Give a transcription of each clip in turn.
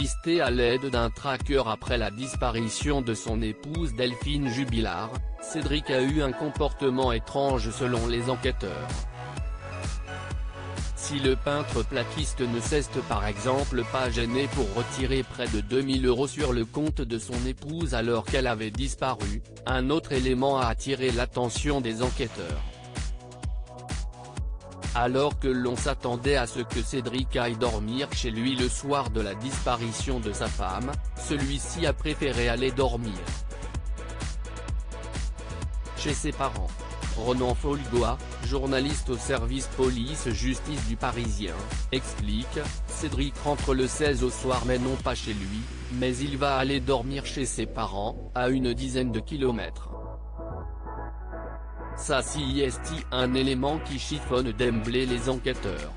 pisté à l'aide d'un tracker après la disparition de son épouse Delphine Jubilard, Cédric a eu un comportement étrange selon les enquêteurs. Si le peintre plaquiste ne s'est par exemple pas gêné pour retirer près de 2000 € sur le compte de son épouse alors qu'elle avait disparu, un autre élément a attiré l'attention des enquêteurs. Alors que l'on s'attendait à ce que Cédric aille dormir chez lui le soir de la disparition de sa femme, celui-ci a préféré aller dormir chez ses parents. Ronan Folgoa, journaliste au service police-justice du Parisien, explique, Cédric rentre le 16 au soir mais non pas chez lui, mais il va aller dormir chez ses parents, à une dizaine de kilomètres. Ça c'est un élément qui chiffonne d'emblée les enquêteurs.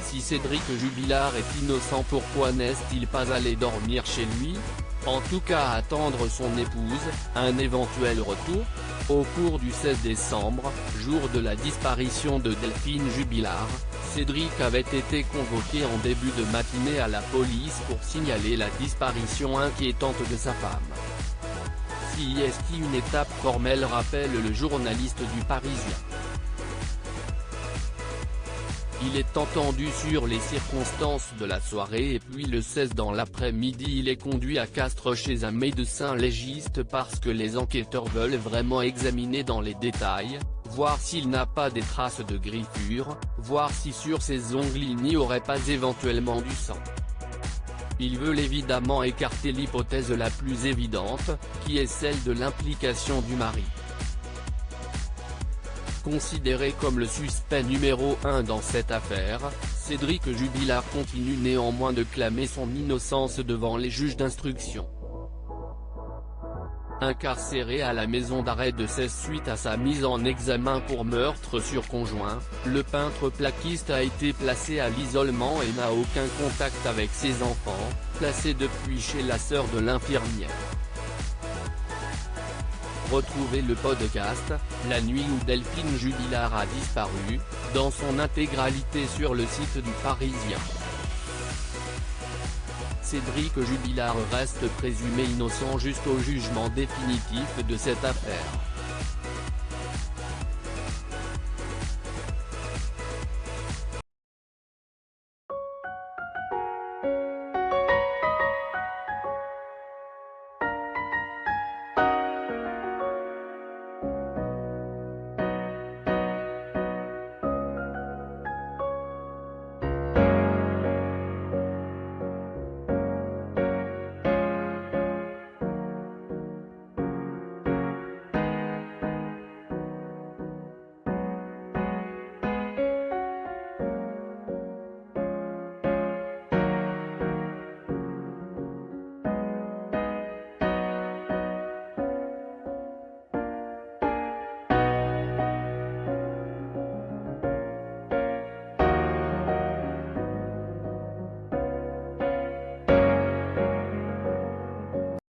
Si Cédric Jubilard est innocent, pourquoi n'est-il pas allé dormir chez lui? En tout cas attendre son épouse, un éventuel retour. Au cours du 16 décembre, jour de la disparition de Delphine Jubilard, Cédric avait été convoqué en début de matinée à la police pour signaler la disparition inquiétante de sa femme. Si une étape formelle, rappelle le journaliste du Parisien. Il est entendu sur les circonstances de la soirée et puis le 16 dans l'après-midi il est conduit à Castres chez un médecin légiste parce que les enquêteurs veulent vraiment examiner dans les détails, voir s'il n'a pas des traces de griffures, voir si sur ses ongles il n'y aurait pas éventuellement du sang. Ils veulent évidemment écarter l'hypothèse la plus évidente, qui est celle de l'implication du mari. Considéré comme le suspect numéro 1 dans cette affaire, Cédric Jubilard continue néanmoins de clamer son innocence devant les juges d'instruction. Incarcéré à la maison d'arrêt de Cesse suite à sa mise en examen pour meurtre sur conjoint, le peintre plaquiste a été placé à l'isolement et n'a aucun contact avec ses enfants, placé depuis chez la sœur de l'infirmière. Retrouvez le podcast, La nuit où Delphine Jubilard a disparu, dans son intégralité sur le site du Parisien. Cédric Jubilard reste présumé innocent jusqu'au jugement définitif de cette affaire.